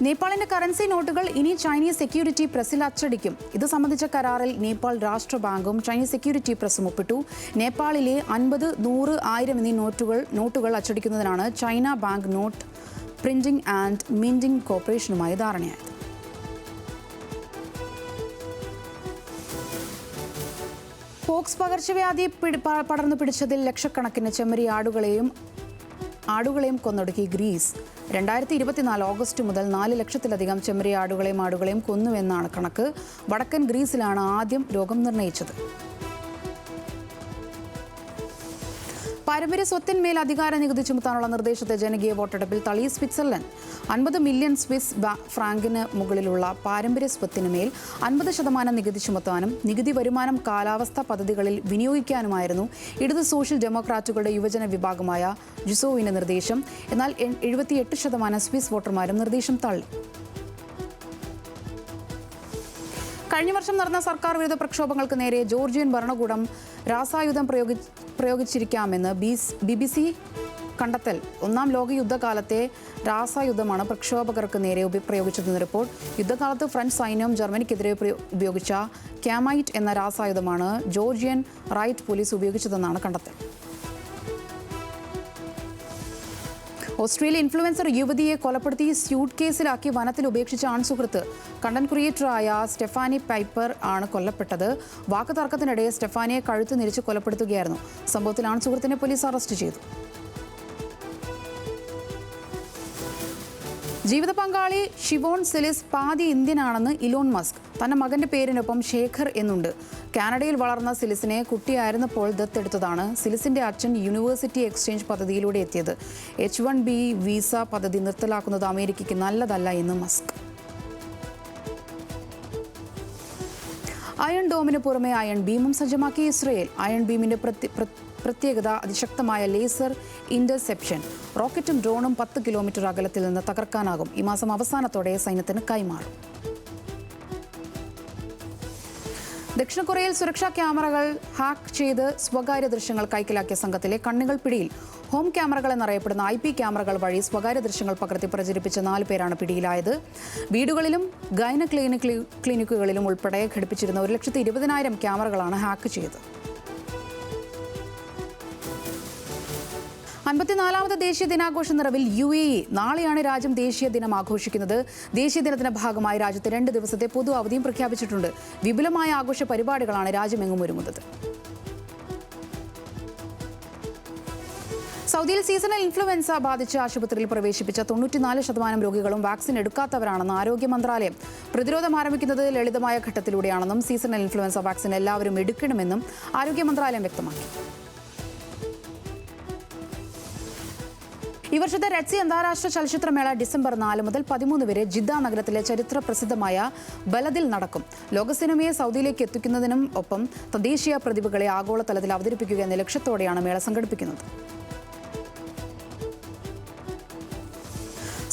നേപ്പാളിന്റെ കറൻസി നോട്ടുകൾ ഇനി ചൈനീസ് സെക്യൂരിറ്റി പ്രസിൽ അച്ചടിക്കും. ഇത് സംബന്ധിച്ച കരാറിൽ നേപ്പാൾ രാഷ്ട്ര ബാങ്കും ചൈനീസ് സെക്യൂരിറ്റി പ്രസും ഒപ്പിട്ടു. നേപ്പാളിലെ 50, 100, 1000 എന്നീ നോട്ടുകൾ അച്ചടിക്കുന്നതിനാണ് China bank note printing and minting കോർപ്പറേഷനുമായി ധാരണയായത്. പോക്സ് പകർച്ചവ്യാധി പടർന്നു പിടിച്ചതിൽ ലക്ഷക്കണക്കിന് ചെമ്മരി ആടുകളെയും കൊന്നൊടുക്കി ഗ്രീസ്. 2024 ഓഗസ്റ്റ് മുതൽ 4 ലക്ഷത്തിലധികം ചെമ്മരി ആടുകളെയും കൊന്നുവെന്നാണ് കണക്ക്. വടക്കൻ ഗ്രീസിലാണ് ആദ്യം രോഗം നിർണയിച്ചത്. പാരമ്പര്യ സ്വത്തിന്മേൽ അധികാര നികുതി ചുമത്താനുള്ള നിർദ്ദേശത്തെ ജനകീയ വോട്ടെടുപ്പിൽ തള്ളി സ്വിറ്റ്സർലൻഡ്. 50 മില്യൺ സ്വിസ് ഫ്രാങ്കിന് മുകളിലുള്ള പാരമ്പര്യ സ്വത്തിന് മേൽ 50% നികുതി ചുമത്താനും നികുതി വരുമാനം കാലാവസ്ഥാ പദ്ധതികളിൽ വിനിയോഗിക്കാനുമായിരുന്നു ഇടത് സോഷ്യൽ ഡെമോക്രാറ്റുകളുടെ യുവജന വിഭാഗമായ ജുസോവിന്റെ നിർദ്ദേശം. എന്നാൽ 78% സ്വിസ് വോട്ടർമാരും നിർദ്ദേശം തള്ളി. കഴിഞ്ഞ വർഷം നടന്ന സർക്കാർ വിരുദ്ധ പ്രക്ഷോഭങ്ങൾക്ക് നേരെ ജോർജിയൻ ഭരണകൂടം രാസായുധം പ്രയോഗിച്ചിരിക്കാമെന്ന് BBC കണ്ടെത്തൽ. 1-ാം ലോക യുദ്ധകാലത്തെ രാസായുധമാണ് പ്രക്ഷോഭകർക്ക് നേരെ പ്രയോഗിച്ചതെന്ന് റിപ്പോർട്ട്. യുദ്ധകാലത്ത് ഫ്രഞ്ച് സൈന്യം ജർമ്മനിക്കെതിരെ ഉപയോഗിച്ച ക്യാമൈറ്റ് എന്ന രാസായുധമാണ് ജോർജിയൻ റൈറ്റ് പോലീസ് ഉപയോഗിച്ചതെന്നാണ് കണ്ടെത്തൽ. ഓസ്ട്രേലിയ ഇൻഫ്ലുവൻസർ യുവതിയെ കൊലപ്പെടുത്തി സ്യൂട്ട് കേസിലാക്കി വനത്തിൽ ഉപേക്ഷിച്ച ആൺസുഹൃത്ത്. കണ്ടന്റ് ക്രിയേറ്ററായ സ്റ്റെഫാനി പൈപ്പർ ആണ് കൊല്ലപ്പെട്ടത്. വാക്കുതർക്കത്തിനിടെ സ്റ്റെഫാനിയെ കഴുത്ത് ഞെരിച്ച് കൊലപ്പെടുത്തുകയായിരുന്നു. സംഭവത്തിൽ ആൺസുഹൃത്തിനെ പോലീസ് അറസ്റ്റ് ചെയ്തു. ജീവിത പങ്കാളി ഷിവോൺ സെലിസ് പാതി ഇന്ത്യനാണെന്ന് ഇലോൺ മസ്ക്. തന്റെ മകന്റെ പേരിനൊപ്പം ശേഖർ എന്നുണ്ട്. കാനഡയിൽ വളർന്ന സിലിസിനെ കുട്ടിയായിരുന്നപ്പോൾ ദത്തെടുത്തതാണ്. സിലിസിന്റെ അച്ഛൻ യൂണിവേഴ്സിറ്റി എക്സ്ചേഞ്ച് പദ്ധതിയിലൂടെ എത്തിയത്. H-1B വിസ പദ്ധതി നിർത്തലാക്കുന്നത് അമേരിക്കയ്ക്ക് നല്ലതല്ല എന്ന് മസ്ക്. അയൺ ഡോമിന് പുറമെ അയൺ ബീമും സജ്ജമാക്കി ഇസ്രയേൽ. അയൺ ബീമിന്റെ പ്രത്യേകത അതിശക്തമായ ലേസർ ഇന്റർസെപ്ഷൻ. റോക്കറ്റും ഡ്രോണും 10 കിലോമീറ്റർ അകലത്തിൽ നിന്ന് തകർക്കാനാകും. ഈ മാസം അവസാനത്തോടെ സൈന്യത്തിന് കൈമാറും. ദക്ഷിണ കൊറിയയിൽ സുരക്ഷാ ക്യാമറകൾ ഹാക്ക് ചെയ്ത് സ്വകാര്യ ദൃശ്യങ്ങൾ കൈക്കലാക്കിയ സംഘത്തിലെ കണ്ണികൾ പിടിയിൽ. ഹോം ക്യാമറകൾ എന്നറിയപ്പെടുന്ന IP ക്യാമറകൾ വഴി സ്വകാര്യ ദൃശ്യങ്ങൾ പകർത്തി പ്രചരിപ്പിച്ച 4 പേരാണ് പിടിയിലായത്. വീടുകളിലും ഗൈന ക്ലിനിക്കുകളിലും ഉൾപ്പെടെ ഘടിപ്പിച്ചിരുന്ന 1,20,000 ക്യാമറകളാണ് ഹാക്ക് ചെയ്തത്. 54ാമത് ദേശീയ ദിനാഘോഷ നിറവിൽ UAE. നാളെയാണ് രാജ്യം ദേശീയ ദിനം ആഘോഷിക്കുന്നത്. ദേശീയ ദിനത്തിന്റെ ഭാഗമായി രാജ്യത്ത് 2 ദിവസത്തെ പൊതു അവധിയും പ്രഖ്യാപിച്ചിട്ടുണ്ട്. വിപുലമായ ആഘോഷ പരിപാടികളാണ് രാജ്യമെങ്ങും ഒരുങ്ങുന്നത്. സൗദിയിൽ സീസണൽ ഇൻഫ്ലുവൻസ ബാധിച്ച് ആശുപത്രിയിൽ പ്രവേശിപ്പിച്ച 94% രോഗികളും വാക്സിൻ എടുക്കാത്തവരാണെന്ന് ആരോഗ്യ മന്ത്രാലയം. പ്രതിരോധം ആരംഭിക്കുന്നത് ലളിതമായ ഘട്ടത്തിലൂടെയാണെന്നും സീസണൽ ഇൻഫ്ലുവൻസ വാക്സിൻ എല്ലാവരും എടുക്കണമെന്നും ആരോഗ്യ മന്ത്രാലയം വ്യക്തമാക്കി. ഈ വർഷത്തെ റെഡ് സി അന്താരാഷ്ട്ര ചലച്ചിത്രമേള ഡിസംബർ 4 മുതൽ 13 വരെ ജിദ്ദ നഗരത്തിലെ ചരിത്ര പ്രസിദ്ധമായ ബലദിൽ നടക്കും. ലോക സിനിമയെ സൗദിയിലേക്ക് എത്തിക്കുന്നതിനും ഒപ്പം തദ്ദേശീയ പ്രതിഭകളെ ആഗോളതലത്തിൽ അവതരിപ്പിക്കുക എന്ന ലക്ഷ്യത്തോടെയാണ് മേള സംഘടിപ്പിക്കുന്നത്.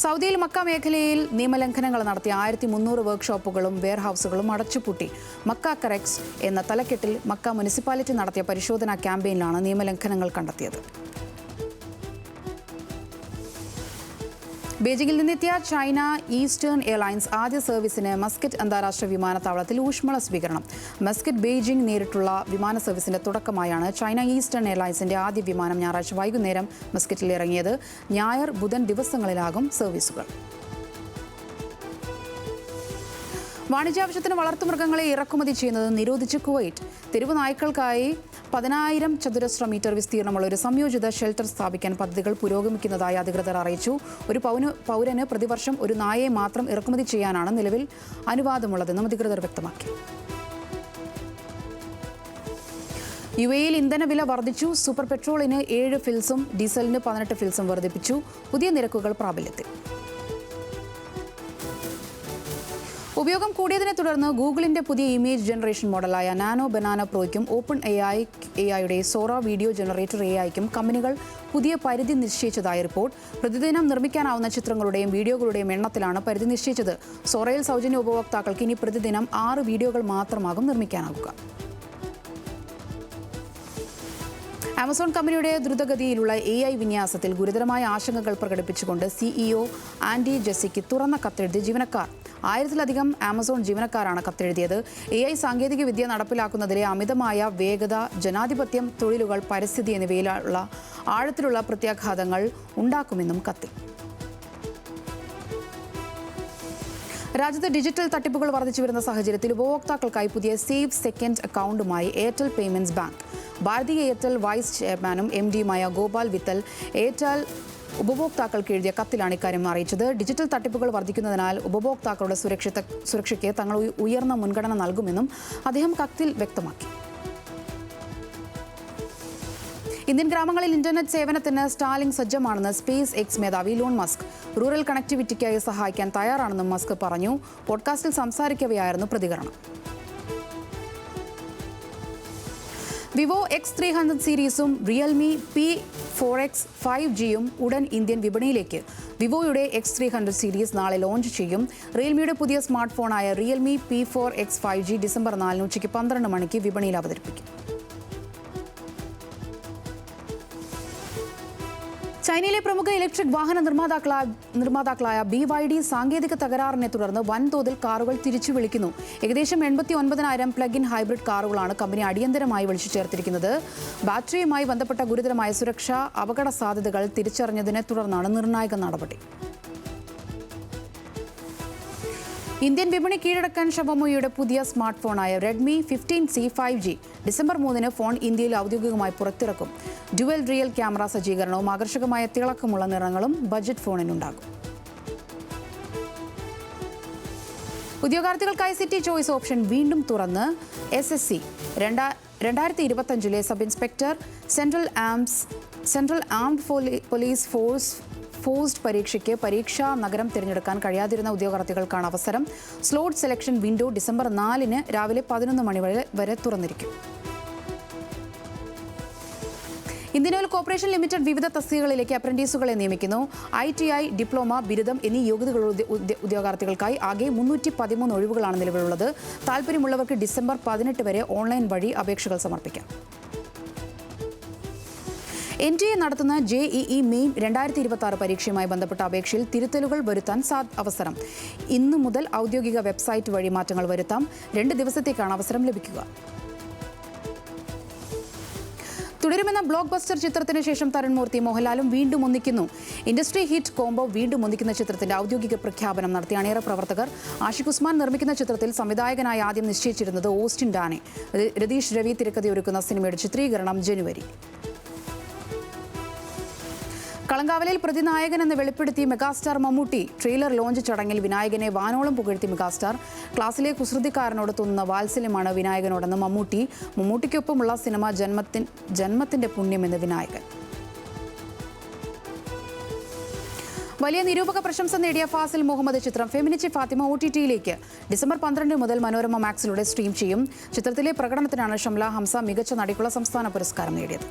സൗദിയിൽ മക്ക മേഖലയിൽ നിയമലംഘനങ്ങൾ നടത്തിയ 1300 വർക്ക്ഷോപ്പുകളും വെയർഹൌസുകളും അടച്ചുപൂട്ടി. മക്ക കറക്ട്സ് എന്ന തലക്കെട്ടിൽ മക്ക മുനിസിപ്പാലിറ്റി നടത്തിയ പരിശോധനാ ക്യാമ്പയിനിലാണ് നിയമലംഘനങ്ങൾ കണ്ടെത്തിയത്. ബീജിംഗിൽ നിന്നെത്തിയ ചൈന ഈസ്റ്റേൺ എയർലൈൻസ് ആദ്യ സർവീസിന് മസ്കറ്റ് അന്താരാഷ്ട്ര വിമാനത്താവളത്തിൽ ഊഷ്മള സ്വീകരണം. മസ്കറ്റ് ബീജിംഗ് നേരിട്ടുള്ള വിമാന സർവീസിന്റെ തുടക്കമായാണ് ചൈന ഈസ്റ്റേൺ എയർലൈൻസിന്റെ ആദ്യ വിമാനം ഞായറാഴ്ച വൈകുന്നേരം മസ്കറ്റിൽ ഇറങ്ങിയത്. ഞായർ, ബുധൻ ദിവസങ്ങളിലാകും സർവീസുകൾ. വാണിജ്യാവശ്യത്തിന് വളർത്തുമൃഗങ്ങളെ ഇറക്കുമതി ചെയ്യുന്നത് നിരോധിച്ച് കുവൈറ്റ്. തെരുവ് നായ്ക്കൾക്കായി 10,000 ചതുരശ്ര മീറ്റർ വിസ്തീർണമുള്ള ഒരു സംയോജിത ഷെൽട്ടർ സ്ഥാപിക്കാൻ പദ്ധതികൾ പുരോഗമിക്കുന്നതായി അധികൃതർ അറിയിച്ചു. ഒരു പൗരന് പ്രതിവർഷം ഒരു നായയെ മാത്രം ഇറക്കുമതി ചെയ്യാനാണ് നിലവിൽ അനുവാദമുള്ളതെന്നും അധികൃതർ വ്യക്തമാക്കി. UAEയിൽ ഇന്ധനവില വർദ്ധിച്ചു. സൂപ്പർ പെട്രോളിന് 7 ഫിൽസും ഡീസലിന് 18 ഫിൽസും വർദ്ധിപ്പിച്ചു. പുതിയ നിരക്കുകൾ പ്രാബല്യത്തിൽ. ഉപയോഗം കൂടിയതിനെ തുടർന്ന് ഗൂഗിളിന്റെ പുതിയ ഇമേജ് ജനറേഷൻ മോഡലായ നാനോ ബനാന പ്രോയ്ക്കും ഓപ്പൺ AI-യുടെ സോറ വീഡിയോ ജനറേറ്റർ AIക്കും കമ്പനികൾ പുതിയ പരിധി നിശ്ചയിച്ചതായി റിപ്പോർട്ട്. പ്രതിദിനം നിർമ്മിക്കാനാവുന്ന ചിത്രങ്ങളുടെയും വീഡിയോകളുടെയും എണ്ണത്തിലാണ് പരിധി നിശ്ചയിച്ചത്. സോറയിൽ സൗജന്യ ഉപഭോക്താക്കൾക്ക് ഇനി പ്രതിദിനം 6 വീഡിയോകൾ മാത്രമാകും നിർമ്മിക്കാനാവുക. ആമസോൺ കമ്പനിയുടെ ദ്രുതഗതിയിലുള്ള AI വിന്യാസത്തിൽ ഗുരുതരമായ ആശങ്കകൾ പ്രകടിപ്പിച്ചുകൊണ്ട് CEO ആൻഡി ജെസിക്ക് തുറന്ന കത്തെഴുതിയ ജീവനക്കാർ. 1000-ലധികം ആമസോൺ ജീവനക്കാരാണ് കത്തെഴുതിയത്. AI സാങ്കേതികവിദ്യ നടപ്പിലാക്കുന്നതിലെ അമിതമായ വേഗത, ജനാധിപത്യം, തൊഴിലുകൾ, പരിസ്ഥിതി എന്നിവയിലുള്ള ആഴത്തിലുള്ള പ്രത്യാഘാതങ്ങൾ ഉണ്ടാക്കുമെന്നും കത്തിൽ. രാജ്യത്ത് ഡിജിറ്റൽ തട്ടിപ്പുകൾ വർദ്ധിച്ചു വരുന്ന സാഹചര്യത്തിൽ ഉപഭോക്താക്കൾക്കായി പുതിയ സേവ് സെക്കൻഡ് അക്കൗണ്ടുമായി എയർടെൽ പേയ്മെന്റ്സ് ബാങ്ക്. ഭാരതീയ എയർടെൽ വൈസ് ചെയർമാനും MD-യുമായ ഗോപാൽ വിത്തൽ എയർടെൽ ഉപഭോക്താക്കൾക്ക് എഴുതിയ കത്തിലാണ് ഇക്കാര്യം അറിയിച്ചത്. ഡിജിറ്റൽ തട്ടിപ്പുകൾ വർദ്ധിക്കുന്നതിനാൽ ഉപഭോക്താക്കളുടെ സുരക്ഷയ്ക്ക് തങ്ങൾ ഉയർന്ന മുൻഗണന നൽകുമെന്നും അദ്ദേഹം കത്തിൽ വ്യക്തമാക്കി. ഇന്ത്യൻ ഗ്രാമങ്ങളിൽ ഇന്റർനെറ്റ് സേവനത്തിന് സ്റ്റാർലിങ്ക് സജ്ജമാണെന്ന് സ്പേസ് എക്സ് മേധാവി ഇലോൺ മസ്ക്. റൂറൽ കണക്ടിവിറ്റിക്കായി സഹായിക്കാൻ തയ്യാറാണെന്നും മസ്ക് പറഞ്ഞു. പോഡ്കാസ്റ്റിൽ സംസാരിക്കവെയായിരുന്നു പ്രതികരണം. വിവോ X300 സീരീസും റിയൽമി P4X 5Gയും ഉടൻ ഇന്ത്യൻ വിപണിയിലേക്ക്. വിവോയുടെ X300 സീരീസ് നാളെ ലോഞ്ച് ചെയ്യും. റിയൽമിയുടെ പുതിയ smart ഫോണായ Realme P4X 5G December 4 ഉച്ചയ്ക്ക് 12 മണിക്ക് വിപണിയിൽ അവതരിപ്പിക്കും. ചൈനയിലെ പ്രമുഖ ഇലക്ട്രിക് വാഹന നിർമ്മാതാക്കളായ BYD സാങ്കേതിക തകരാറിനെ തുടർന്ന് വൻതോതിൽ കാറുകൾ തിരിച്ചു വിളിക്കുന്നു. ഏകദേശം 89,000 പ്ലഗ്-ഇൻ ഹൈബ്രിഡ് കാറുകളാണ് കമ്പനി അടിയന്തരമായി വിളിച്ചു ചേർത്തിരിക്കുന്നത്. ബാറ്ററിയുമായി ബന്ധപ്പെട്ട ഗുരുതരമായ സുരക്ഷാ അപകട സാധ്യതകൾ തിരിച്ചറിഞ്ഞതിനെ തുടർന്നാണ് നിർണായക നടപടി. ഇന്ത്യൻ വിപണി കീഴടക്കാൻ ഷവോമിയുടെ പുതിയ സ്മാർട്ട് ഫോണായ Redmi 15C 5G December 3 phone ഇന്ത്യയിൽ ഔദ്യോഗികമായി പുറത്തിറക്കും. ഡ്യുവൽ റിയൽ ക്യാമറ സജ്ജീകരണവും ആകർഷകമായ തിളക്കമുള്ള നിറങ്ങളും ബജറ്റ് ഫോണിനുണ്ടാകും. ഉദ്യോഗാർത്ഥികൾക്കായി സിറ്റി ചോയ്സ് ഓപ്ഷൻ വീണ്ടും തുറന്ന് SSC 2025 sub inspector central armed police forced പരീക്ഷയ്ക്ക് പരീക്ഷാ നഗരം തിരഞ്ഞെടുക്കാൻ കഴിയാതിരുന്ന ഉദ്യോഗാർത്ഥികൾക്കാണ് അവസരം. സ്ലോട്ട് സെലക്ഷൻ വിൻഡോ ഡിസംബർ 4 രാവിലെ 11 മണി വരെ തുറന്നിരിക്കും. ഇന്ത്യൻ ഓയിൽ കോർപ്പറേഷൻ ലിമിറ്റഡ് വിവിധ തസ്തികകളിലേക്ക് അപ്രന്റീസുകളെ നിയമിക്കുന്നു. ITI, ഡിപ്ലോമ, ബിരുദം എന്നീ യോഗ്യതകളുള്ള ഉദ്യോഗാർത്ഥികൾക്കായി ആകെ 313 ഒഴിവുകളാണ് നിലവിലുള്ളത്. താൽപ്പര്യമുള്ളവർക്ക് ഡിസംബർ 18 വരെ ഓൺലൈൻ വഴി അപേക്ഷകൾ സമർപ്പിക്കാം. NTA നടത്തുന്ന JEE മെയിൻ 2026 പരീക്ഷയുമായി ബന്ധപ്പെട്ട അപേക്ഷയിൽ തിരുത്തലുകൾ വരുത്താൻ അവസരം. ഇന്നു മുതൽ ഔദ്യോഗിക വെബ്സൈറ്റ് വഴി മാറ്റങ്ങൾ വരുത്താം. 2 ദിവസത്തേക്കാണ് അവസരം ലഭിക്കുക. കുളിരുമെന്ന ബ്ലോക്ക് ബസ്റ്റർ ചിത്രത്തിന് ശേഷം തരുൺ മൂർത്തി മോഹൻലാലും വീണ്ടും ഒന്നിക്കുന്നു. ഇൻഡസ്ട്രി ഹിറ്റ് കോംബോ വീണ്ടും ഒന്നിക്കുന്ന ചിത്രത്തിന്റെ ഔദ്യോഗിക പ്രഖ്യാപനം നടത്തിയ അണിയറ പ്രവർത്തകർ. ആഷിഖ് ഉസ്മാൻ നിർമ്മിക്കുന്ന ചിത്രത്തിൽ സംവിധായകനായി ആദ്യം നിശ്ചയിച്ചിരുന്നത് ഓസ്റ്റിൻ ഡാനെ. രതീഷ് രവി തിരക്കഥയൊരുക്കുന്ന സിനിമയുടെ ചിത്രീകരണം ജനുവരി. കളങ്കാവലിൽ പ്രതിനായകൻ എന്ന് വെളിപ്പെടുത്തി മെഗാസ്റ്റാർ മമ്മൂട്ടി. ട്രെയിലർ ലോഞ്ച് ചടങ്ങിൽ വിനായകനെ വാനോളം പുകഴ്ത്തി മെഗാസ്റ്റാർ. ക്ലാസിലെ കുസൃതിക്കാരനോട് തോന്നുന്ന വാത്സല്യമാണ് വിനായകനോടെന്ന് മമ്മൂട്ടി. മമ്മൂട്ടിക്കൊപ്പമുള്ള സിനിമ ജന്മത്തിന്റെ പുണ്യമെന്ന് വിനായകൻ. വലിയ നിരൂപക പ്രശംസ നേടിയ ഫാസിൽ മുഹമ്മദ് ചിത്രം ഫെമിനിച്ചി ഫാത്തിമ OTT-യിലേക്ക് ഡിസംബർ 12 മുതൽ മനോരമ മാക്സിലൂടെ സ്ട്രീം ചെയ്യും. ചിത്രത്തിലെ പ്രകടനത്തിനാണ് ഷംല ഹംസ മികച്ച നടിക്കുള്ള സംസ്ഥാന പുരസ്കാരം നേടിയത്.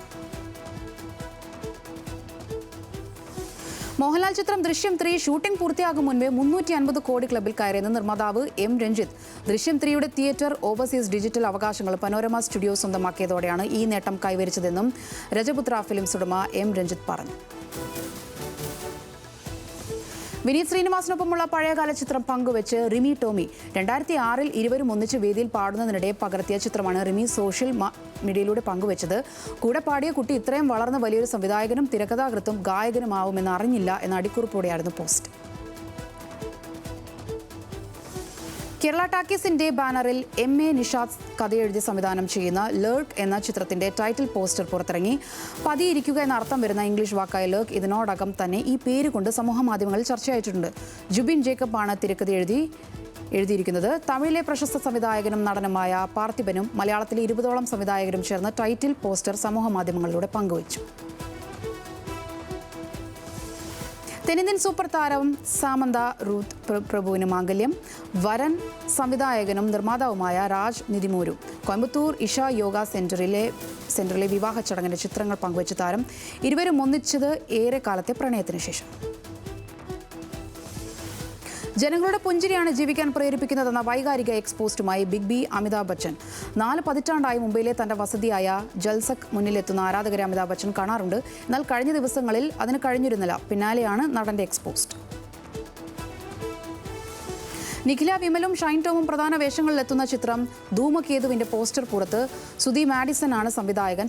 മോഹൻലാൽ ചിത്രം ദൃശ്യം 3 ഷൂട്ടിംഗ് പൂർത്തിയാകും മുൻപേ 350 കോടി ക്ലബിൽ കയറിയെന്ന് നിർമ്മാതാവ് M. രഞ്ജിത്ത്. ദൃശ്യം 3യുടെ തിയേറ്റർ ഓവർസീസ് ഡിജിറ്റൽ അവകാശങ്ങൾ പനോരമ സ്റ്റുഡിയോ സ്വന്തമാക്കിയതോടെയാണ് ഈ നേട്ടം കൈവരിച്ചതെന്നും രജപുത്ര ഫിലിംസ് ഉടമ M. രഞ്ജിത്ത് പറഞ്ഞു. വിനീത് ശ്രീനിവാസനൊപ്പമുള്ള പഴയകാല ചിത്രം പങ്കുവെച്ച് റിമി ടോമി. 2006-ൽ ഇരുവരും ഒന്നിച്ച് വേദിയിൽ പാടുന്നതിനിടെ പകർത്തിയ ചിത്രമാണ് റിമി സോഷ്യൽ മീഡിയയിലൂടെ പങ്കുവെച്ചത്. കൂടെ പാടിയ കുട്ടി ഇത്രയും വളർന്ന വലിയൊരു സംവിധായകനും തിരക്കഥാകൃത്തും ഗായകനുമാവുമെന്ന് അറിഞ്ഞില്ല എന്ന അടിക്കുറിപ്പോടെയായിരുന്നു പോസ്റ്റ്. കേരള ടാക്കീസിന്റെ ബാനറിൽ MA നിഷാദ് കഥയെഴുതി സംവിധാനം ചെയ്യുന്ന ലേർക്ക് എന്ന ചിത്രത്തിന്റെ ടൈറ്റിൽ പോസ്റ്റർ പുറത്തിറങ്ങി. പതിയിരിക്കുക എന്ന അർത്ഥം വരുന്ന ഇംഗ്ലീഷ് വാക്കായ ലേർക്ക് ഇതിനോടകം തന്നെ ഈ പേര് കൊണ്ട് സമൂഹമാധ്യമങ്ങളിൽ ചർച്ചയായിട്ടുണ്ട്. ജുബിൻ ജേക്കബ് ആണ് തിരക്കഥ എഴുതിയിരിക്കുന്നത്. തമിഴിലെ പ്രശസ്ത സംവിധായകനും നടനുമായ പാർത്ഥിബനും മലയാളത്തിലെ 20ഓളം സംവിധായകരും ചേർന്ന് ടൈറ്റിൽ പോസ്റ്റർ സമൂഹമാധ്യമങ്ങളിലൂടെ പങ്കുവച്ചു. തെന്നിന്ത്യൻ സൂപ്പർ താരം സാമന്ത റൂത്ത് പ്രഭുവിന് മാംഗല്യം. വരൻ സംവിധായകനും നിർമ്മാതാവുമായ രാജ് നിതിമൂരു. കോയമ്പത്തൂർ ഇഷ യോഗ സെന്ററിലെ വിവാഹ ചടങ്ങിന്റെ ചിത്രങ്ങൾ പങ്കുവച്ച താരം. ഇരുവരും ഒന്നിച്ചത് ഏറെ കാലത്തെ പ്രണയത്തിന് ശേഷം. ജനങ്ങളുടെ പുഞ്ചിരിയാണ് ജീവിക്കാൻ പ്രേരിപ്പിക്കുന്നതെന്ന വൈകാരിക എക്സ്പോസ്റ്റുമായി ബിഗ് ബി അമിതാഭ് ബച്ചൻ. 4 പതിറ്റാണ്ടായി മുംബൈയിലെ തന്റെ വസതിയായ ജൽസക്ക് മുന്നിലെത്തുന്ന ആരാധകരെ അമിതാഭ് ബച്ചൻ കാണാറുണ്ട്. എന്നാൽ കഴിഞ്ഞ ദിവസങ്ങളിൽ അതിന് കഴിഞ്ഞിരുന്നില്ല. പിന്നാലെയാണ് നടന്റെ എക്സ്പോസ്റ്റ്. നിഖില വിമലും ഷൈൻ ടോമും പ്രധാന വേഷങ്ങളിലെത്തുന്ന ചിത്രം ധൂമകേതുവിന്റെ പോസ്റ്റർ പുറത്ത്. സുധി മാഡിസൺ ആണ് സംവിധായകൻ.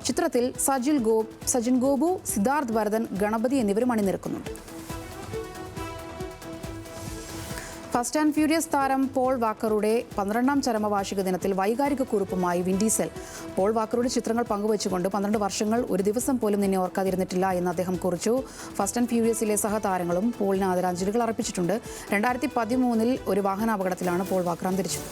ചിത്രത്തിൽ സജിൻ ഗോപു, സിദ്ധാർത്ഥ് ഭരതൻ, ഗണപതി എന്നിവരും അണിനിരക്കുന്നുണ്ട്. ഫസ്റ്റ് ആൻഡ് ഫ്യൂരിയസ് താരം പോൾ വാക്കറുടെ 12ാം ചരമവാർഷിക ദിനത്തിൽ വൈകാരിക കുറിപ്പുമായി വിൻ ഡീസൽ. പോൾ വാക്കറുടെ ചിത്രങ്ങൾ പങ്കുവച്ചുകൊണ്ട് 12 വർഷങ്ങൾ ഒരു ദിവസം പോലും നിന്നെ ഓർക്കാതിരുന്നിട്ടില്ല എന്ന് അദ്ദേഹം കുറിച്ചു. ഫസ്റ്റ് ആൻഡ് ഫ്യൂരിയസിലെ സഹതാരങ്ങളും പോളിന് ആദരാഞ്ജലികൾ അർപ്പിച്ചിട്ടുണ്ട്. 2013-ൽ ഒരു വാഹനാപകടത്തിലാണ് പോൾ വാക്കർ അന്തരിച്ചത്.